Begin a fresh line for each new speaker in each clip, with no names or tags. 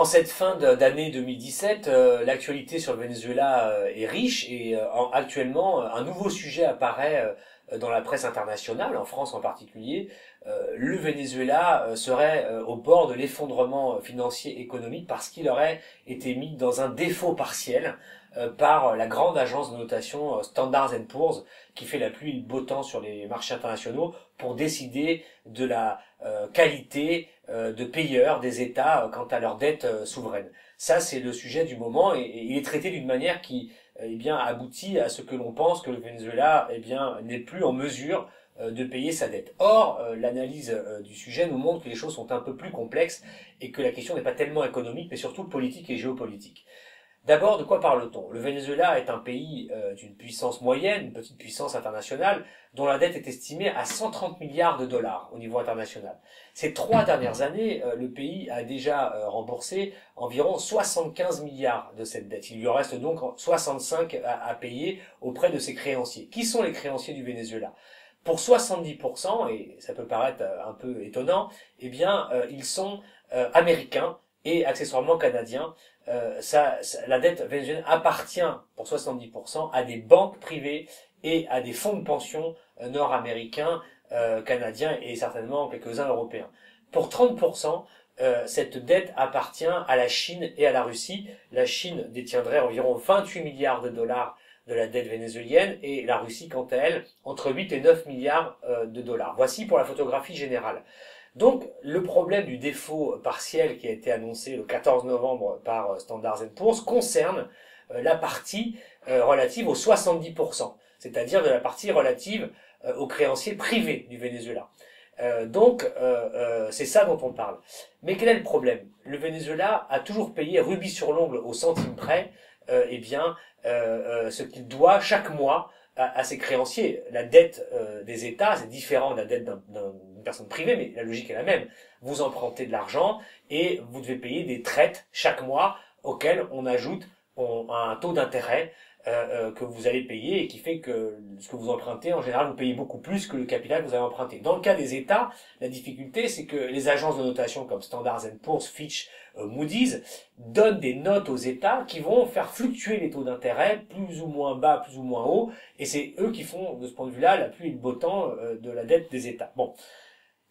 En cette fin d'année 2017, l'actualité sur le Venezuela est riche et actuellement un nouveau sujet apparaît dans la presse internationale, en France en particulier. Le Venezuela serait au bord de l'effondrement financier et économique parce qu'il aurait été mis dans un défaut partiel par la grande agence de notation Standard Poor's qui fait la pluie et le beau temps sur les marchés internationaux pour décider de la qualité de payeurs des États quant à leur dette souveraine. Ça, c'est le sujet du moment et il est traité d'une manière qui aboutit à ce que l'on pense que le Venezuela n'est plus en mesure de payer sa dette. Or, l'analyse du sujet nous montre que les choses sont un peu plus complexes et que la question n'est pas tellement économique mais surtout politique et géopolitique. D'abord, de quoi parle-t-on? Le Venezuela est un pays d'une puissance moyenne, une petite puissance internationale, dont la dette est estimée à 130 milliards de dollars au niveau international. Ces 3 dernières années, le pays a déjà remboursé environ 75 milliards de cette dette. Il lui en reste donc 65 à payer auprès de ses créanciers. Qui sont les créanciers du Venezuela? Pour 70%, et ça peut paraître un peu étonnant, ils sont américains et accessoirement canadiens. La dette vénézuélienne appartient pour 70% à des banques privées et à des fonds de pension nord-américains, canadiens et certainement quelques-uns européens. Pour 30%, cette dette appartient à la Chine et à la Russie. La Chine détiendrait environ 28 milliards de dollars de la dette vénézuélienne et la Russie, quant à elle, entre 8 et 9 milliards de dollars. Voici pour la photographie générale. Donc, le problème du défaut partiel qui a été annoncé le 14 novembre par Standard Poor's concerne la partie relative aux 70%, c'est-à-dire de la partie relative aux créanciers privés du Venezuela. C'est ça dont on parle. Mais quel est le problème? Le Venezuela a toujours payé rubis sur l'ongle au centime près, ce qu'il doit chaque mois à ses créanciers. La dette des États, c'est différent de la dette d'une personne privée, mais la logique est la même. Vous empruntez de l'argent et vous devez payer des traites chaque mois auxquelles on ajoute un taux d'intérêt que vous allez payer et qui fait que ce que vous empruntez, en général, vous payez beaucoup plus que le capital que vous avez emprunté. Dans le cas des États, la difficulté, c'est que les agences de notation comme Standard Poor's, Fitch, Moody's donnent des notes aux États qui vont faire fluctuer les taux d'intérêt plus ou moins bas, plus ou moins haut, et c'est eux qui font, de ce point de vue-là, la pluie et le beau temps de la dette des États. Bon.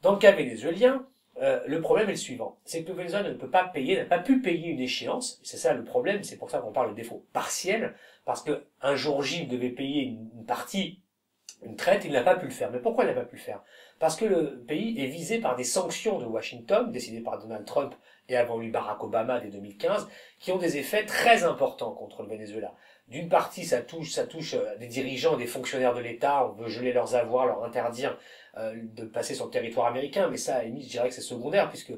Dans le cas vénézuélien, le problème est le suivant, c'est que le Venezuela ne peut pas payer, n'a pas pu payer une échéance, c'est ça le problème, c'est pour ça qu'on parle de défaut partiel, parce que un jour J, il devait payer une partie, une traite, il n'a pas pu le faire. Mais pourquoi il n'a pas pu le faire? Parce que le pays est visé par des sanctions de Washington, décidées par Donald Trump et avant lui Barack Obama dès 2015, qui ont des effets très importants contre le Venezuela. D'une partie, ça touche des dirigeants et des fonctionnaires de l'État, on veut geler leurs avoirs, leur interdire de passer sur le territoire américain, mais ça, à la limite, je dirais que c'est secondaire, puisque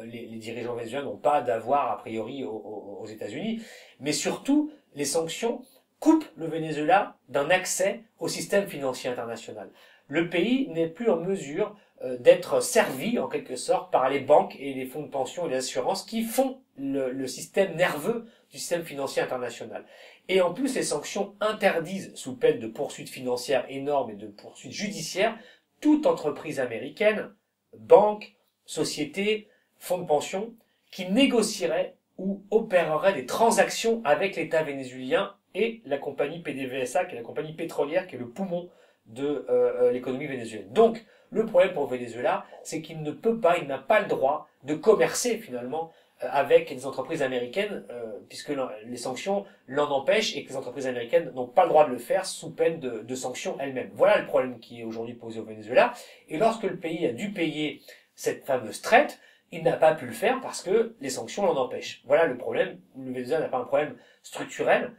les dirigeants vénézuéliens n'ont pas d'avoir, a priori, aux États-Unis. Mais surtout, les sanctions coupent le Venezuela d'un accès au système financier international. Le pays n'est plus en mesure d'être servi, en quelque sorte, par les banques et les fonds de pension et les assurances qui font le système nerveux du système financier international. Et en plus, les sanctions interdisent, sous peine de poursuites financières énormes et de poursuites judiciaires, toute entreprise américaine, banque, société, fonds de pension, qui négocierait ou opérerait des transactions avec l'État vénézuélien et la compagnie PDVSA, qui est la compagnie pétrolière, qui est le poumon de l'économie vénézuélienne. Donc, le problème pour le Venezuela, c'est qu'il ne peut pas, il n'a pas le droit de commercer finalement avec des entreprises américaines, puisque les sanctions l'en empêchent et que les entreprises américaines n'ont pas le droit de le faire sous peine de sanctions elles-mêmes. Voilà le problème qui est aujourd'hui posé au Venezuela. Et lorsque le pays a dû payer cette fameuse traite, il n'a pas pu le faire parce que les sanctions l'en empêchent. Voilà le problème. Le Venezuela n'a pas un problème structurel.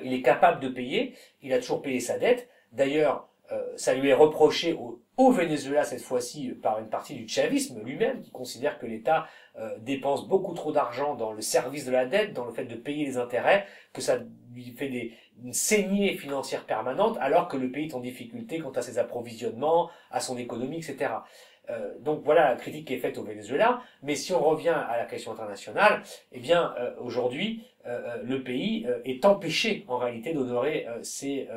Il est capable de payer. Il a toujours payé sa dette. D'ailleurs, ça lui est reproché au Venezuela cette fois-ci par une partie du chavisme lui-même qui considère que l'État dépense beaucoup trop d'argent dans le service de la dette, dans le fait de payer les intérêts, que ça lui fait une saignée financière permanente alors que le pays est en difficulté quant à ses approvisionnements, à son économie, etc. Donc voilà la critique qui est faite au Venezuela, mais si on revient à la question internationale, aujourd'hui le pays est empêché en réalité d'honorer ses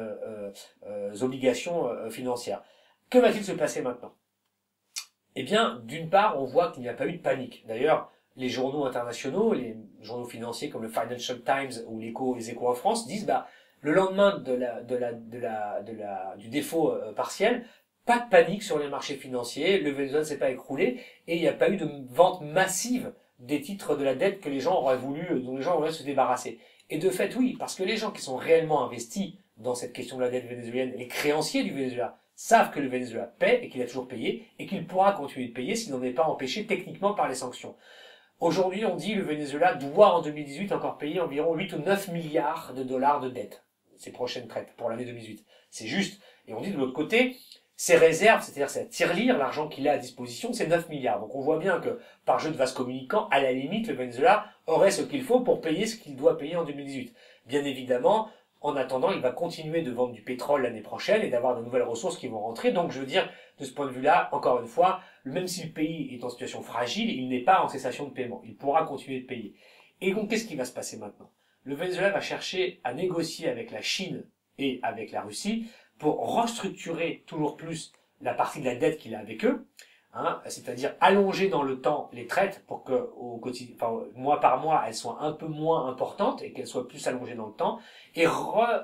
obligations financières. Que va-t-il se passer maintenant? Eh bien, d'une part, on voit qu'il n'y a pas eu de panique. D'ailleurs, les journaux internationaux, les journaux financiers comme le Financial Times ou les Échos en France disent, bah, le lendemain du défaut partiel, pas de panique sur les marchés financiers, le Venezuela ne s'est pas écroulé et il n'y a pas eu de vente massive des titres de la dette que les gens auraient voulu, dont les gens auraient se débarrasser. Et de fait, oui, parce que les gens qui sont réellement investis dans cette question de la dette vénézuélienne, les créanciers du Venezuela, savent que le Venezuela paie et qu'il a toujours payé et qu'il pourra continuer de payer s'il n'en est pas empêché techniquement par les sanctions. Aujourd'hui, on dit que le Venezuela doit en 2018 encore payer environ 8 ou 9 milliards de dollars de dette, ses prochaines traites pour l'année 2018. C'est juste. Et on dit de l'autre côté, ses réserves, c'est-à-dire sa tirelire, l'argent qu'il a à disposition, c'est 9 milliards. Donc on voit bien que par jeu de vase communicant, à la limite, le Venezuela aurait ce qu'il faut pour payer ce qu'il doit payer en 2018. Bien évidemment, en attendant, il va continuer de vendre du pétrole l'année prochaine et d'avoir de nouvelles ressources qui vont rentrer. Donc je veux dire, de ce point de vue-là, encore une fois, même si le pays est en situation fragile, il n'est pas en cessation de paiement. Il pourra continuer de payer. Et donc qu'est-ce qui va se passer maintenant? Le Venezuela va chercher à négocier avec la Chine et avec la Russie pour restructurer toujours plus la partie de la dette qu'il a avec eux, hein, c'est-à-dire allonger dans le temps les traites pour que mois par mois, elles soient un peu moins importantes et qu'elles soient plus allongées dans le temps, et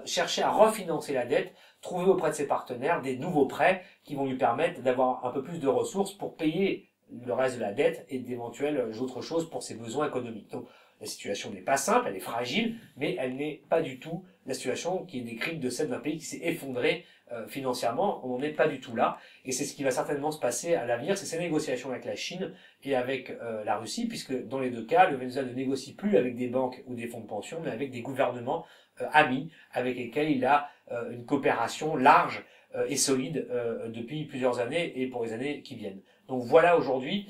chercher à refinancer la dette, trouver auprès de ses partenaires des nouveaux prêts qui vont lui permettre d'avoir un peu plus de ressources pour payer le reste de la dette et d'éventuelles autres choses pour ses besoins économiques. Donc, la situation n'est pas simple, elle est fragile, mais elle n'est pas du tout la situation qui est décrite de celle d'un pays qui s'est effondré financièrement. On n'en est pas du tout là, et c'est ce qui va certainement se passer à l'avenir, c'est ces négociations avec la Chine et avec la Russie, puisque dans les deux cas, le Venezuela ne négocie plus avec des banques ou des fonds de pension, mais avec des gouvernements amis, avec lesquels il a une coopération large et solide depuis plusieurs années et pour les années qui viennent. Donc voilà aujourd'hui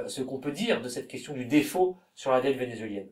ce qu'on peut dire de cette question du défaut sur la dette vénézuélienne.